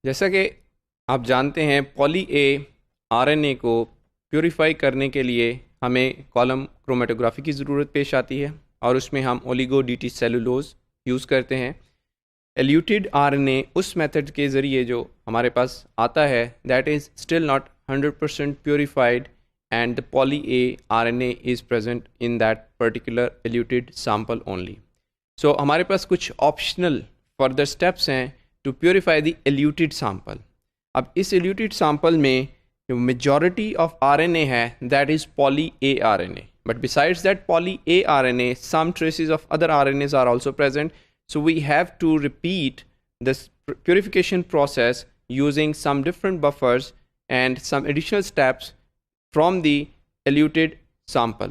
जैसा कि आप जानते हैं पॉली ए आरएनए को प्यूरिफाई करने के लिए हमें कॉलम क्रोमेटोग्राफी की ज़रूरत पेश आती है और उसमें हम ओलिगो डी सेलुलोज यूज़ करते हैं। एल्यूटेड आरएनए उस मेथड के ज़रिए जो हमारे पास आता है that is still not 100% purified and the poly A RNA is present in that particular eluted sample only. So हमारे पास कुछ optional further steps हैं to purify the eluted sample. अब इस eluted sample में जो majority of RNA है that is poly A RNA. But besides that poly A RNA, some traces of other RNAs are also present. So we have to repeat this purification process using some different buffers and some additional steps from the eluted sample.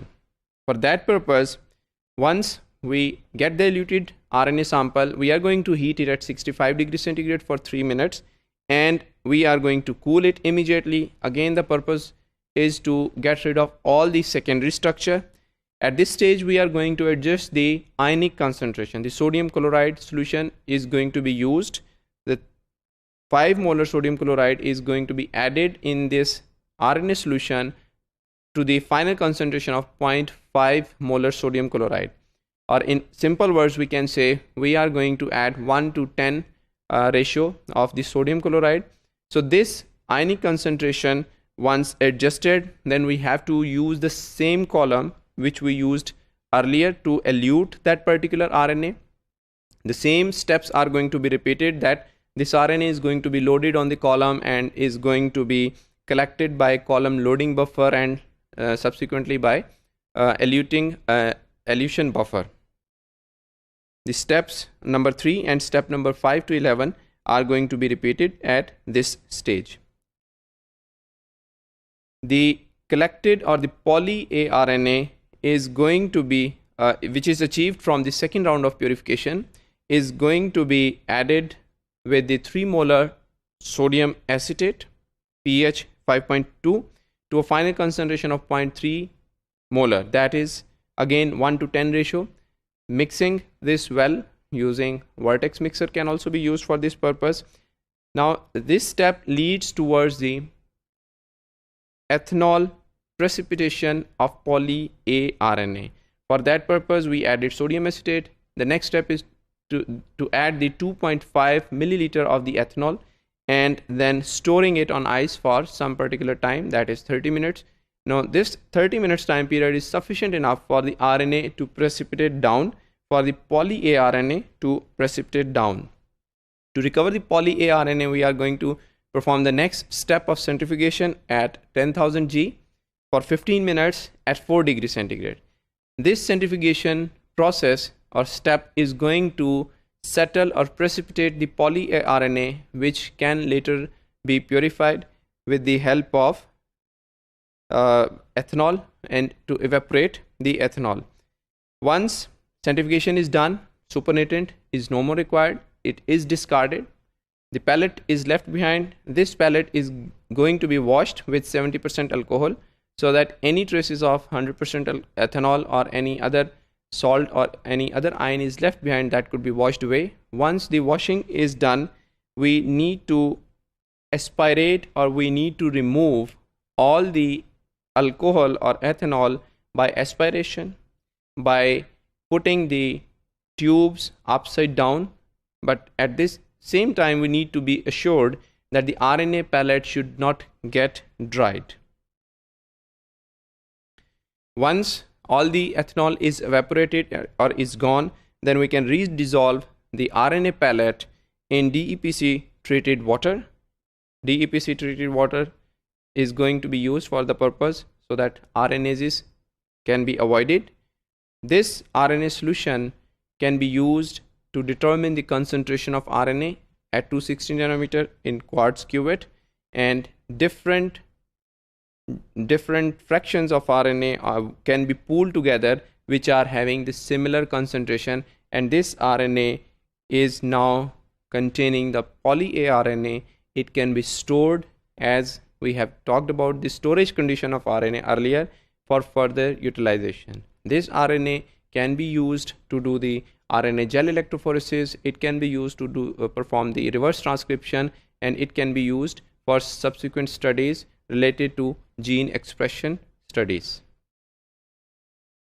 For that purpose, once we get the eluted RNA sample, we are going to heat it at 65 degrees centigrade for 3 minutes and we are going to cool it immediately. Again, the purpose is to get rid of all the secondary structure. At this stage, we are going to adjust the ionic concentration. The sodium chloride solution is going to be used. The 5 molar sodium chloride is going to be added in this RNA solution to the final concentration of 0.5 molar sodium chloride, or in simple words we can say we are going to add 1 to 10 ratio of the sodium chloride. So this ionic concentration once adjusted, then we have to use the same column which we used earlier to elute that particular RNA. The same steps are going to be repeated, that this RNA is going to be loaded on the column and is going to be collected by column loading buffer and subsequently by elution buffer. The steps number 3 and step number 5 to 11 are going to be repeated at this stage. The collected or the poly A RNA is going to be which is achieved from the second round of purification is going to be added with the 3 molar sodium acetate pH 5.2 to a final concentration of 0.3 molar, that is again 1 to 10 ratio. Mixing this well using vertex mixer can also be used for this purpose. Now this step leads towards the ethanol precipitation of poly A RNA. For that purpose we added sodium acetate. The next step is to add the 2.5 milliliter of the ethanol and then storing it on ice for some particular time, that is 30 minutes. Now this 30 minutes time period is sufficient enough for the RNA to precipitate down, for the poly A RNA to precipitate down. To recover the poly A RNA, we are going to perform the next step of centrifugation at 10,000 G for 15 minutes at 4 degrees centigrade. This centrifugation process or step is going to settle or precipitate the poly A RNA, which can later be purified with the help of ethanol and to evaporate the ethanol. Once centrifugation is done, supernatant is no more required, it is discarded. The pellet is left behind. This pellet is going to be washed with 70% alcohol so that any traces of 100% ethanol or any other salt or any other ion is left behind, that could be washed away. Once the washing is done, we need to aspirate or we need to remove all the alcohol or ethanol by aspiration, by putting the tubes upside down, but at this same time we need to be assured that the RNA pellet should not get dried. Once all the ethanol is evaporated or is gone, then we can redissolve the RNA pellet in DEPC treated water. DEPC treated water is going to be used for the purpose so that RNases can be avoided. This RNA solution can be used to determine the concentration of RNA at 260 nanometer in quartz cuvette, and different fractions of RNA can be pooled together which are having the similar concentration, and this RNA is now containing the poly A RNA. It can be stored, as we have talked about the storage condition of RNA earlier, for further utilization. This RNA can be used to do the RNA gel electrophoresis. It can be used to perform the reverse transcription, and it can be used for subsequent studies related to gene expression studies.